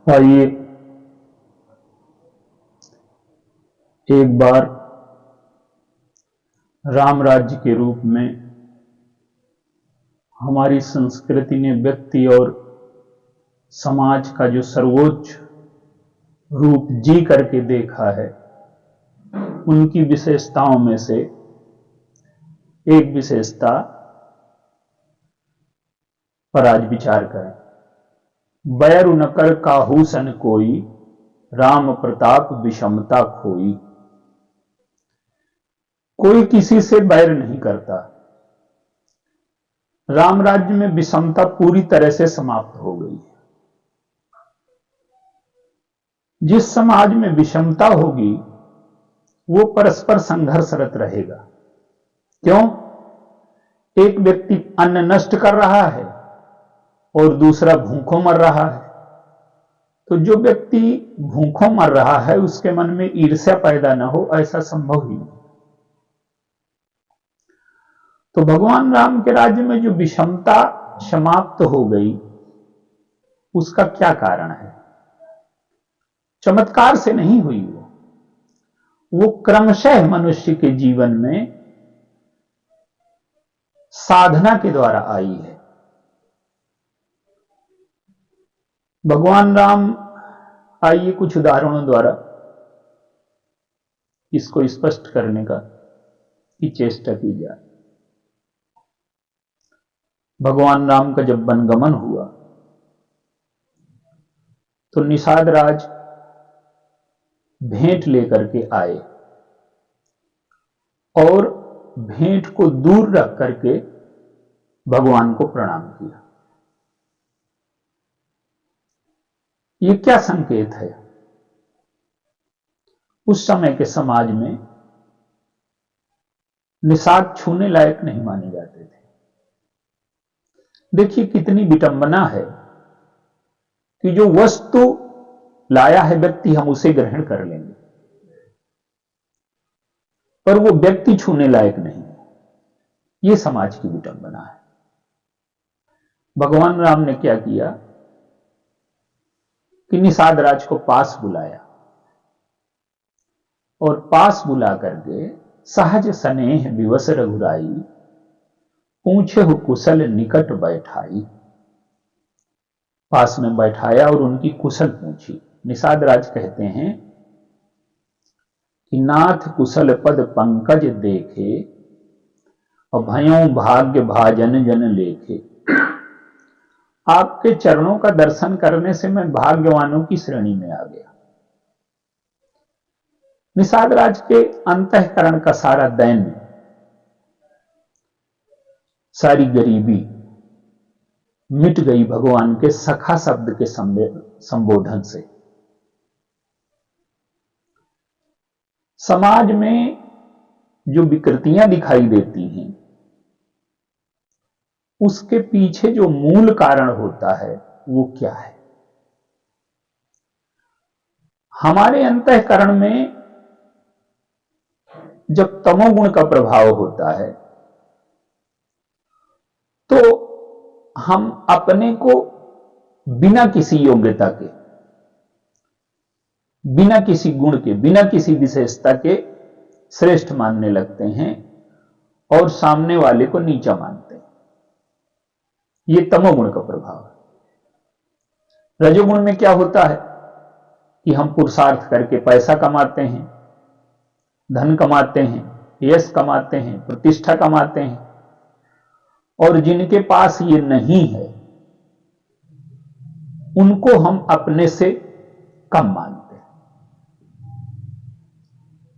आइए एक बार राम राज्य के रूप में हमारी संस्कृति ने व्यक्ति और समाज का जो सर्वोच्च रूप जी करके देखा है, उनकी विशेषताओं में से एक विशेषता पर आज विचार करें। बैरु न कर काहू सन कोई, राम प्रताप विषमता खोई। कोई किसी से बैर नहीं करता। राम राज्य में विषमता पूरी तरह से समाप्त हो गई है। जिस समाज में विषमता होगी वो परस्पर संघर्षरत रहेगा। क्यों? एक व्यक्ति अन्न नष्ट कर रहा है और दूसरा भूखों मर रहा है। तो जो व्यक्ति भूखों मर रहा है उसके मन में ईर्ष्या पैदा न हो, ऐसा संभव ही नहीं। तो भगवान राम के राज्य में जो विषमता समाप्त हो गई, उसका क्या कारण है? चमत्कार से नहीं हुई, वो क्रमशः मनुष्य के जीवन में साधना के द्वारा आई है। भगवान राम, आइए कुछ उदाहरणों द्वारा इसको स्पष्ट करने की चेष्टा की जाए। भगवान राम का जब वनगमन हुआ तो निषाद राज भेंट लेकर के आए और भेंट को दूर रख करके भगवान को प्रणाम किया। ये क्या संकेत है? उस समय के समाज में निषाद छूने लायक नहीं माने जाते थे। देखिए कितनी विडंबना है कि जो वस्तु लाया है व्यक्ति, हम उसे ग्रहण कर लेंगे, पर वो व्यक्ति छूने लायक नहीं है। ये समाज की विडंबना है। भगवान राम ने क्या किया कि निषाद राज को पास बुलाया और पास बुला करके सहज स्नेह विवश रघुराई, पूछे हो कुशल निकट बैठाई। पास में बैठाया और उनकी कुशल पूछी। निषाद राज कहते हैं कि नाथ कुशल पद पंकज देखे, और भयों भाग्य भाजन जन लेखे। आपके चरणों का दर्शन करने से मैं भाग्यवानों की श्रेणी में आ गया। निषाद राज के अंतःकरण का सारा दैन्य, सारी गरीबी मिट गई भगवान के सखा शब्द के संबोधन से। समाज में जो विकृतियां दिखाई देती हैं, उसके पीछे जो मूल कारण होता है वो क्या है? हमारे अंतःकरण में जब तमोगुण का प्रभाव होता है तो हम अपने को बिना किसी योग्यता के, बिना किसी गुण के, बिना किसी विशेषता के श्रेष्ठ मानने लगते हैं और सामने वाले को नीचा मानते हैं। ये तमोगुण का प्रभाव है। रजोगुण में क्या होता है कि हम पुरुषार्थ करके पैसा कमाते हैं, धन कमाते हैं, यश कमाते हैं, प्रतिष्ठा कमाते हैं, और जिनके पास ये नहीं है उनको हम अपने से कम मानते हैं।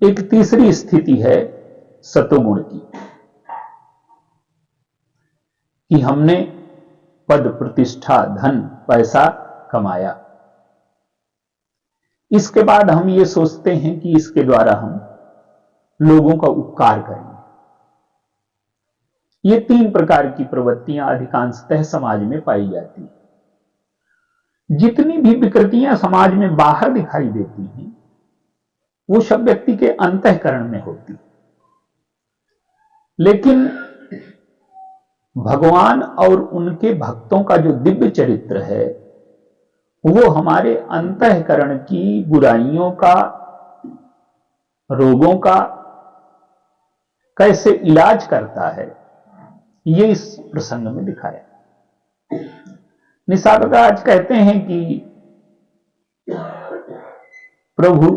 एक तीसरी स्थिति है सतोगुण की, कि हमने पद, प्रतिष्ठा, धन, पैसा कमाया, इसके बाद हम ये सोचते हैं कि इसके द्वारा हम लोगों का उपकार करेंगे। ये तीन प्रकार की प्रवृत्तियां अधिकांशतः समाज में पाई जाती हैं। जितनी भी विकृतियां समाज में बाहर दिखाई देती हैं, वो सब व्यक्ति के अंतःकरण में होती। लेकिन भगवान और उनके भक्तों का जो दिव्य चरित्र है, वो हमारे अंतःकरण की बुराइयों का, रोगों का कैसे इलाज करता है, ये इस प्रसंग में दिखाया। निषाद आज कहते हैं कि प्रभु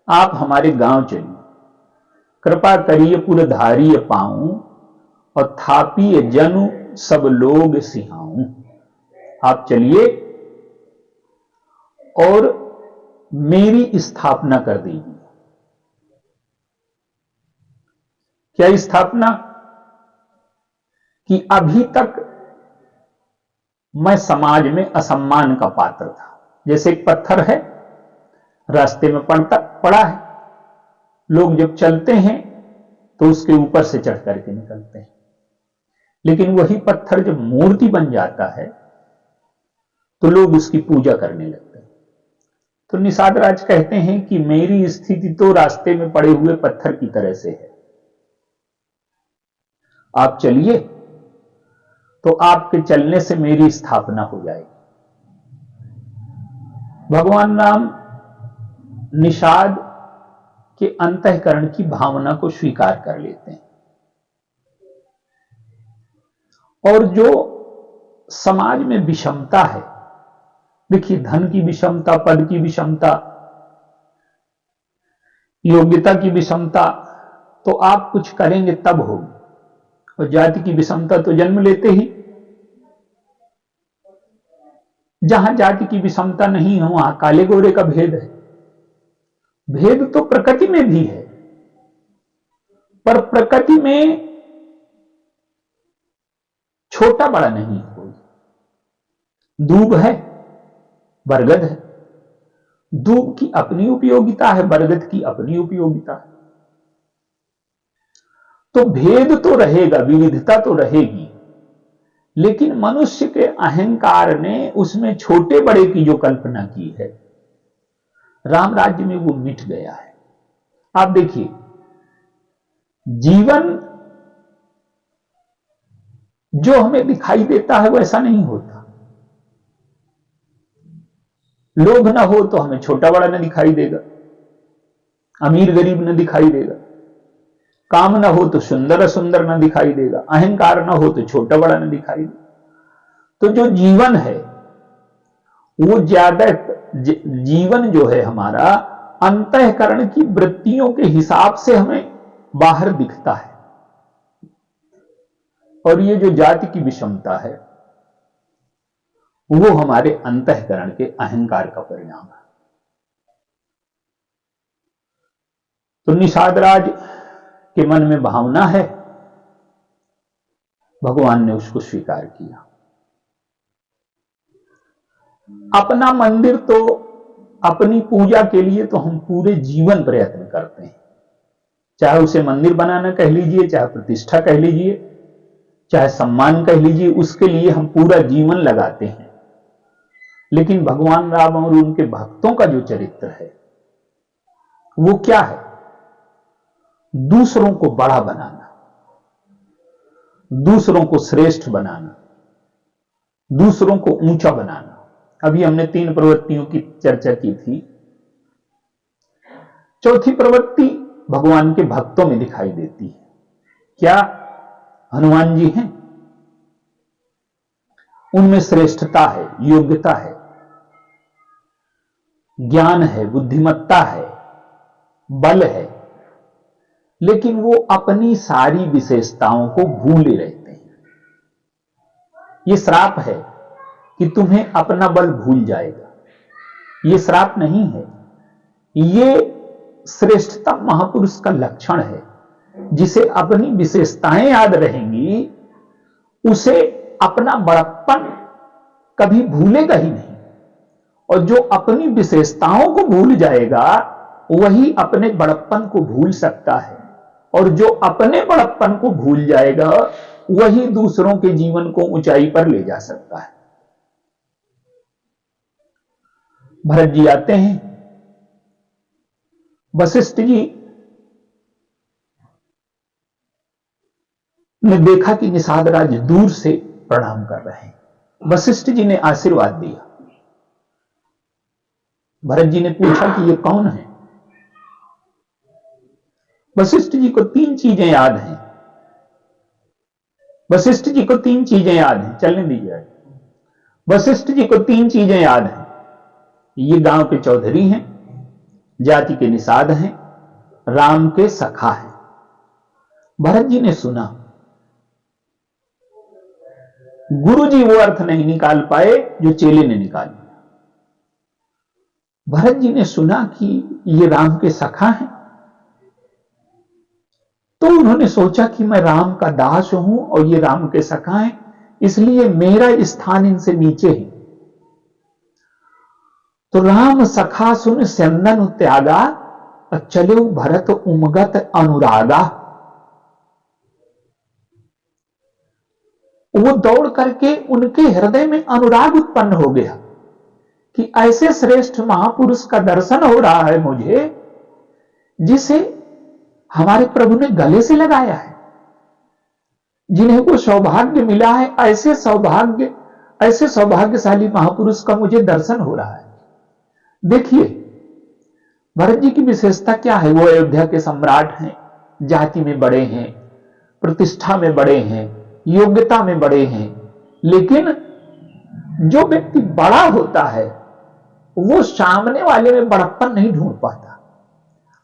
आप हमारे गांव चलिए, कृपा करिए पुरधारिय पाऊं, और थापिए जनु सब लोग सिहाऊं। आप चलिए और मेरी स्थापना कर दीजिए। क्या स्थापना? कि अभी तक मैं समाज में असम्मान का पात्र था। जैसे एक पत्थर है, रास्ते में पड़ा है, लोग जब चलते हैं तो उसके ऊपर से चढ़ करके निकलते हैं, लेकिन वही पत्थर जब मूर्ति बन जाता है तो लोग उसकी पूजा करने लगते हैं। तो निषाद राज कहते हैं कि मेरी स्थिति तो रास्ते में पड़े हुए पत्थर की तरह से है। आप चलिए तो आपके चलने से मेरी स्थापना हो जाएगी। भगवान राम निषाद के अंतःकरण की भावना को स्वीकार कर लेते हैं, और जो समाज में विषमता है, देखिए धन की विषमता, पद की विषमता, योग्यता की विषमता तो आप कुछ करेंगे तब होगी, और जाति की विषमता तो जन्म लेते ही। जहां जाति की विषमता नहीं है वहां काले गोरे का भेद है। भेद तो प्रकृति में भी है, पर प्रकृति में छोटा बड़ा नहीं कोई। दूब है, बरगद है, दूब की अपनी उपयोगिता है, बरगद की अपनी उपयोगिता है। तो भेद तो रहेगा, विविधता तो रहेगी, लेकिन मनुष्य के अहंकार ने उसमें छोटे बड़े की जो कल्पना की है, राम राज्य में वो मिट गया है। आप देखिए, जीवन जो हमें दिखाई देता है वैसा नहीं होता। लोभ ना हो तो हमें छोटा बड़ा न दिखाई देगा, अमीर गरीब न दिखाई देगा, काम ना हो तो सुंदर असुंदर न दिखाई देगा, अहंकार ना हो तो छोटा बड़ा न दिखाई देगा। तो जो जीवन है वो ज्यादा, जीवन जो है हमारा अंतःकरण की वृत्तियों के हिसाब से हमें बाहर दिखता है, और ये जो जाति की विषमता है वो हमारे अंतःकरण के अहंकार का परिणाम है। तो निषाद राज के मन में भावना है, भगवान ने उसको स्वीकार किया। अपना मंदिर तो, अपनी पूजा के लिए तो हम पूरे जीवन प्रयत्न करते हैं, चाहे उसे मंदिर बनाना कह लीजिए, चाहे प्रतिष्ठा कह लीजिए, चाहे सम्मान कह लीजिए, उसके लिए हम पूरा जीवन लगाते हैं। लेकिन भगवान राम और उनके भक्तों का जो चरित्र है वो क्या है? दूसरों को बड़ा बनाना, दूसरों को श्रेष्ठ बनाना, दूसरों को ऊंचा बनाना। अभी हमने 3 प्रवृत्तियों की चर्चा की थी। चौथी प्रवृत्ति भगवान के भक्तों में दिखाई देती है। क्या? हनुमान जी हैं, उनमें श्रेष्ठता है, योग्यता है, ज्ञान है, बुद्धिमत्ता है, बल है, लेकिन वो अपनी सारी विशेषताओं को भूले रहते हैं। ये श्राप है कि तुम्हें अपना बल भूल जाएगा। ये श्राप नहीं है, ये श्रेष्ठता महापुरुष का लक्षण है। जिसे अपनी विशेषताएं याद रहेंगी उसे अपना बड़प्पन कभी भूलेगा ही नहीं, और जो अपनी विशेषताओं को भूल जाएगा वही अपने बड़प्पन को भूल सकता है, और जो अपने बड़प्पन को भूल जाएगा वही दूसरों के जीवन को ऊंचाई पर ले जा सकता है। भरत जी आते हैं, वशिष्ठ जी ने देखा कि निषाद राज दूर से प्रणाम कर रहे हैं, वशिष्ठ जी ने आशीर्वाद दिया। भरत जी ने पूछा कि ये कौन है? वशिष्ठ जी को 3 चीजें याद हैं। वशिष्ठ जी को 3 चीजें याद हैं, चलने दीजिए। वशिष्ठ जी को 3 चीजें याद हैं। ये गांव के चौधरी हैं, जाति के निषाद हैं, राम के सखा हैं। भरत जी ने सुना, गुरु जी वो अर्थ नहीं निकाल पाए जो चेले ने निकाल लिया। भरत जी ने सुना कि ये राम के सखा हैं, तो उन्होंने सोचा कि मैं राम का दास हूं और ये राम के सखा हैं, इसलिए मेरा स्थान इनसे नीचे है। तो राम सखा सुन स्यंदन त्यागा, चलो भरत उमगत अनुरागा। वो दौड़ करके उनके हृदय में अनुराग उत्पन्न हो गया कि ऐसे श्रेष्ठ महापुरुष का दर्शन हो रहा है मुझे, जिसे हमारे प्रभु ने गले से लगाया है, जिन्हें वो सौभाग्य मिला है। ऐसे सौभाग्यशाली महापुरुष का मुझे दर्शन हो रहा है। देखिए भरत जी की विशेषता क्या है। वो अयोध्या के सम्राट हैं, जाति में बड़े हैं, प्रतिष्ठा में बड़े हैं, योग्यता में बड़े हैं, लेकिन जो व्यक्ति बड़ा होता है वो सामने वाले में बड़प्पन नहीं ढूंढ पाता,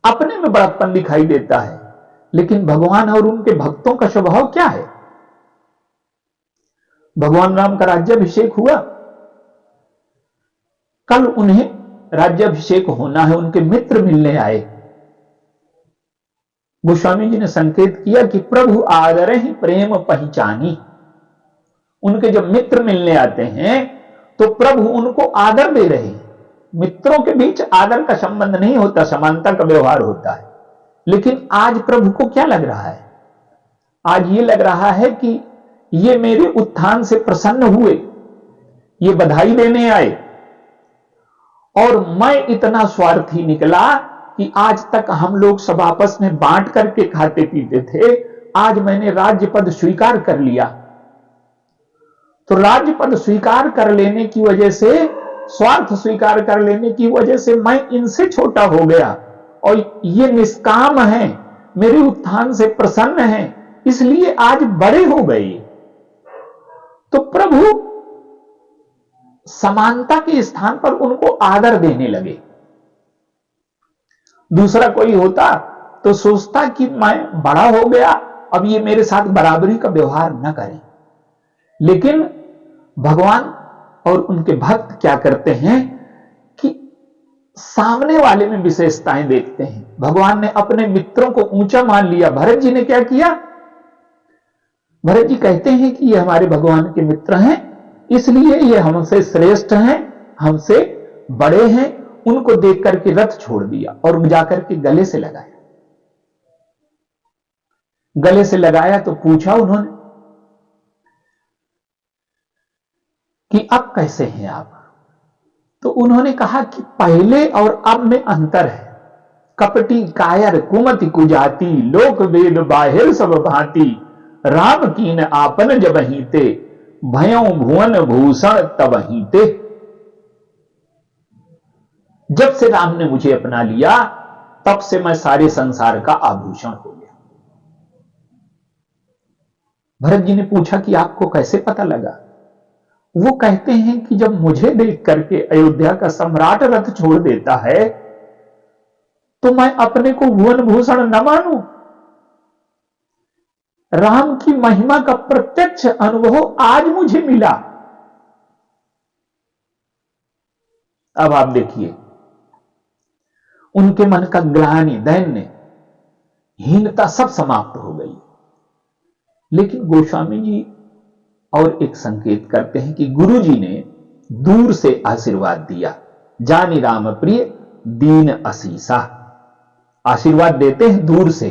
अपने में बड़प्पन दिखाई देता है। लेकिन भगवान और उनके भक्तों का स्वभाव क्या है? भगवान राम का राज्याभिषेक हुआ, कल उन्हें राज्याभिषेक होना है, उनके मित्र मिलने आए। गोस्वामी जी ने संकेत किया कि प्रभु आदर ही प्रेम पहचानी। उनके जब मित्र मिलने आते हैं तो प्रभु उनको आदर दे रहे हैं। मित्रों के बीच आदर का संबंध नहीं होता, समानता का व्यवहार होता है। लेकिन आज प्रभु को क्या लग रहा है? आज ये लग रहा है कि ये मेरे उत्थान से प्रसन्न हुए, ये बधाई देने आए, और मैं इतना स्वार्थी निकला कि आज तक हम लोग सब आपस में बांट करके खाते पीते थे, आज मैंने राज्य पद स्वीकार कर लिया। तो राज्य पद स्वीकार कर लेने की वजह से, स्वार्थ स्वीकार कर लेने की वजह से मैं इनसे छोटा हो गया, और ये निष्काम है, मेरे उत्थान से प्रसन्न है, इसलिए आज बड़े हो गए। तो प्रभु समानता के स्थान पर उनको आदर देने लगे। दूसरा कोई होता तो सोचता कि मैं बड़ा हो गया, अब ये मेरे साथ बराबरी का व्यवहार न करें। लेकिन भगवान और उनके भक्त क्या करते हैं कि सामने वाले में विशेषताएं देखते हैं। भगवान ने अपने मित्रों को ऊंचा मान लिया। भरत जी ने क्या किया? भरत जी कहते हैं कि ये हमारे भगवान के मित्र हैं, इसलिए ये हमसे श्रेष्ठ हैं, हमसे बड़े हैं। उनको देख करके रथ छोड़ दिया और जाकर के गले से लगाया। गले से लगाया तो पूछा उन्होंने कि अब कैसे हैं आप? तो उन्होंने कहा कि पहले और अब में अंतर है। कपटी कायर कुमति कुजाति, लोक वेद बाहिर सब भांति, राम कीन आपन जब हीते, भयों भुवन भूषण तब हीते। जब से राम ने मुझे अपना लिया, तब से मैं सारे संसार का आभूषण हो गया। भरत जी ने पूछा कि आपको कैसे पता लगा? वो कहते हैं कि जब मुझे देख करके अयोध्या का सम्राट रथ छोड़ देता है, तो मैं अपने को भुवन भूषण न मानूं। राम की महिमा का प्रत्यक्ष अनुभव आज मुझे मिला। अब आप देखिए, उनके मन का ग्लानि, दैन्य, हीनता सब समाप्त हो गई। लेकिन गोस्वामी जी और एक संकेत करते हैं कि गुरु जी ने दूर से आशीर्वाद दिया। जानी राम प्रिय दीन असीसा। आशीर्वाद देते हैं दूर से।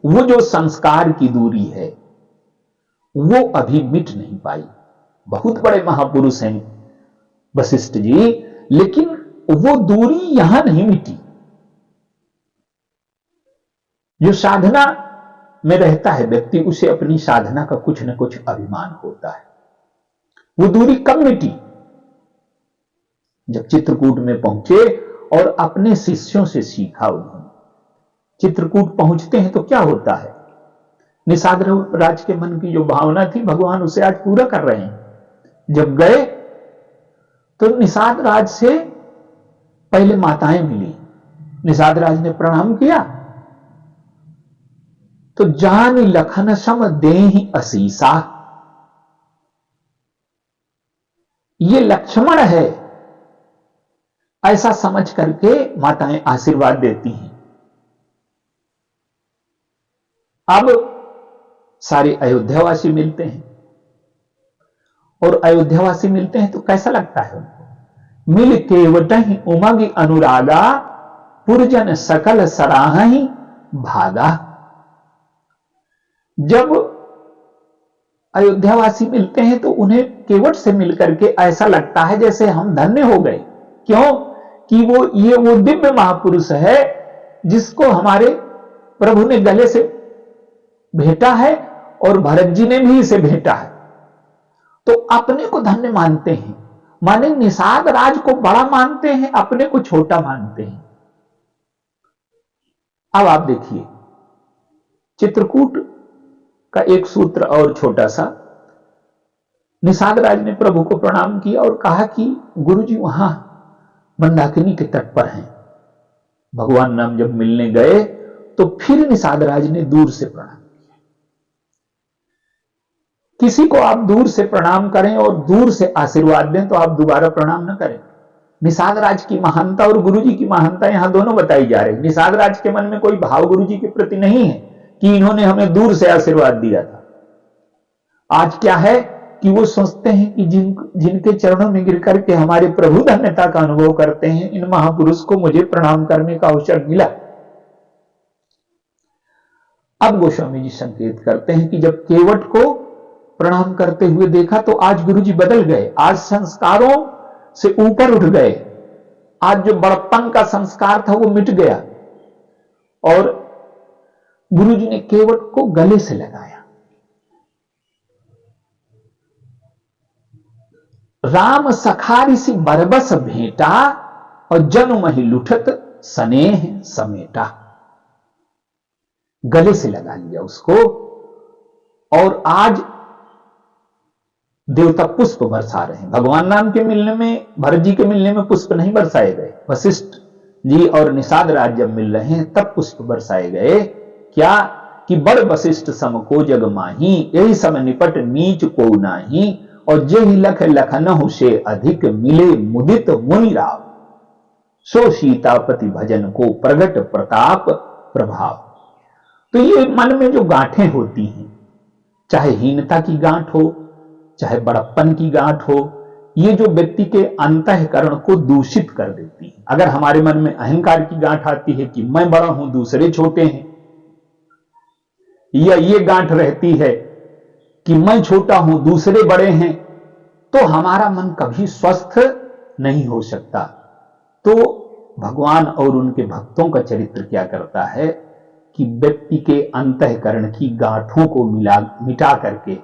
वो जो संस्कार की दूरी है वो अभी मिट नहीं पाई। बहुत बड़े महापुरुष हैं वशिष्ठ जी, लेकिन वो दूरी यहां नहीं मिटी। जो साधना में रहता है व्यक्ति, उसे अपनी साधना का कुछ न कुछ अभिमान होता है। वो दूरी कब मिटी? जब चित्रकूट में पहुंचे और अपने शिष्यों से सीखा उन्होंने। चित्रकूट पहुंचते हैं तो क्या होता है? निषाद राज के मन की जो भावना थी भगवान उसे आज पूरा कर रहे हैं। जब गए तो निषाद राज से पहले माताएं मिली। निषाद राज ने प्रणाम किया तो जान लखन सम देहि असीसा, ये लक्ष्मण है ऐसा समझ करके माताएं आशीर्वाद देती हैं। अब सारे अयोध्यावासी मिलते हैं और अयोध्यावासी मिलते हैं तो कैसा लगता है उनको? मिल केवटहि उमग अनुरागा, पुरजन सकल सराहि भागा। जब अयोध्यावासी मिलते हैं तो उन्हें केवट से मिलकर के ऐसा लगता है जैसे हम धन्य हो गए। क्यों? कि वो दिव्य महापुरुष है जिसको हमारे प्रभु ने गले से भेंटा है और भरत जी ने भी इसे भेंटा है। तो अपने को धन्य मानते हैं, माने निषाद राज को बड़ा मानते हैं, अपने को छोटा मानते हैं। अब आप देखिए चित्रकूट का एक सूत्र और छोटा सा। निषाद राज ने प्रभु को प्रणाम किया और कहा कि गुरुजी वहां मंदाकिनी के तट पर हैं। भगवान राम जब मिलने गए तो फिर निषाद राज ने दूर से प्रणाम किया। किसी को आप दूर से प्रणाम करें और दूर से आशीर्वाद दें तो आप दोबारा प्रणाम न करें। निषाद राज की महानता और गुरुजी की महानता यहां दोनों बताई जा रही। निषाद राज के मन में कोई भाव गुरुजी के प्रति नहीं है कि इन्होंने हमें दूर से आशीर्वाद दिया था। आज क्या है कि वो सोचते हैं कि जिनके चरणों में गिर करके हमारे प्रभु धन्यता का अनुभव करते हैं, इन महापुरुष को मुझे प्रणाम करने का अवसर मिला। अब गोस्वामी जी संकेत करते हैं कि जब केवट को प्रणाम करते हुए देखा तो आज गुरुजी बदल गए, आज संस्कारों से ऊपर उठ गए। आज जो बड़प्पन का संस्कार था वो मिट गया और गुरुजी ने केवट को गले से लगाया। राम सखारी सी बरबस भेंटा और जन्म ही लुठत स्नेह समेटा। गले से लगा लिया उसको और आज देवता पुष्प बरसा रहे हैं। भगवान राम के मिलने में, भरत जी के मिलने में पुष्प नहीं बरसाए गए। वशिष्ठ जी और निषाद राज जब मिल रहे हैं तब पुष्प बरसाए गए। क्या कि बड़ वशिष्ठ सम को जग माही, यही सम निपट नीच को नाही, और जेहि लख लखनहु से अधिक मिले मुदित मुनि राव, सो सीतापति भजन को प्रगट प्रताप प्रभाव। तो ये मन में जो गांठें होती हैं, चाहे हीनता की गांठ हो चाहे बड़प्पन की गांठ हो, ये जो व्यक्ति के अंतःकरण को दूषित कर देती है। अगर हमारे मन में अहंकार की गांठ आती है कि मैं बड़ा हूं दूसरे छोटे हैं, या ये गांठ रहती है कि मैं छोटा हूं दूसरे बड़े हैं, तो हमारा मन कभी स्वस्थ नहीं हो सकता। तो भगवान और उनके भक्तों का चरित्र क्या करता है कि व्यक्ति के अंतःकरण की गांठों को मिटा करके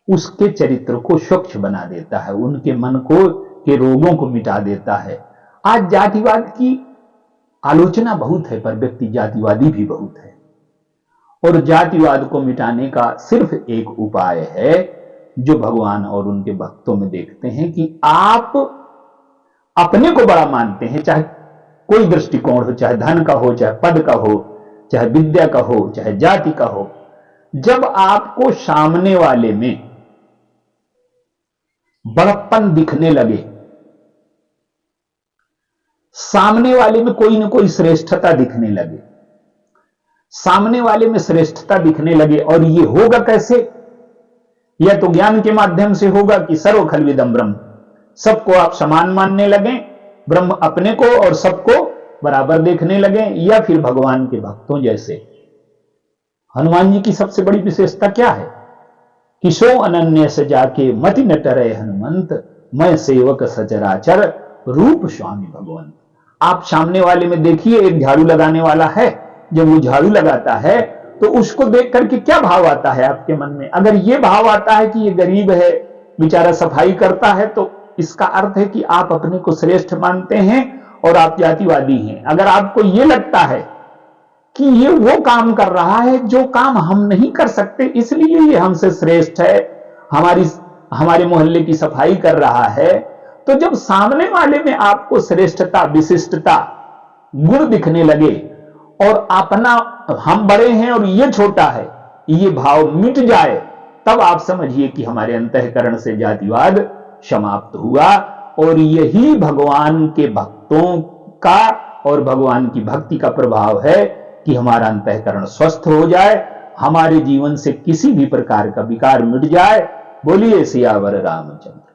उसके चरित्र को स्वच्छ बना देता है, उनके मन को के रोगों को मिटा देता है। आज जातिवाद की आलोचना बहुत है पर व्यक्ति जातिवादी भी बहुत है, और जातिवाद को मिटाने का सिर्फ एक उपाय है जो भगवान और उनके भक्तों में देखते हैं कि आप अपने को बड़ा मानते हैं, चाहे कोई दृष्टिकोण हो, चाहे धन का हो, चाहे पद का हो, चाहे विद्या का हो, चाहे जाति का हो। जब आपको सामने वाले में बड़प्पन दिखने लगे, सामने वाले में कोई ना कोई श्रेष्ठता दिखने लगे, सामने वाले में श्रेष्ठता दिखने लगे, और ये होगा कैसे? यह तो ज्ञान के माध्यम से होगा कि सर्व खलविदम ब्रह्म, सबको आप समान मानने लगे, ब्रह्म अपने को और सबको बराबर देखने लगे, या फिर भगवान के भक्तों जैसे। हनुमान जी की सबसे बड़ी विशेषता क्या है कि सो अनन्य से जाके मति न टरे हनुमंत, मैं सेवक सचराचर रूप स्वामी भगवंत। आप सामने वाले में देखिए, एक झाड़ू लगाने वाला है, जब वो झाड़ू लगाता है तो उसको देख करके क्या भाव आता है आपके मन में? अगर ये भाव आता है कि ये गरीब है, बेचारा सफाई करता है तो इसका अर्थ है कि आप अपने को श्रेष्ठ मानते हैं और आप जातिवादी हैं। अगर आपको यह लगता है कि ये वो काम कर रहा है जो काम हम नहीं कर सकते, इसलिए ये हमसे श्रेष्ठ है, हमारे मोहल्ले की सफाई कर रहा है, तो जब सामने वाले में आपको श्रेष्ठता, विशिष्टता, गुण दिखने लगे और अपना हम बड़े हैं और ये छोटा है, ये भाव मिट जाए, तब आप समझिए कि हमारे अंतःकरण से जातिवाद समाप्त हुआ। और यही भगवान के भक्तों का और भगवान की भक्ति का प्रभाव है कि हमारा अंतःकरण स्वस्थ हो जाए, हमारे जीवन से किसी भी प्रकार का विकार मिट जाए। बोलिए सियावर रामचंद्र।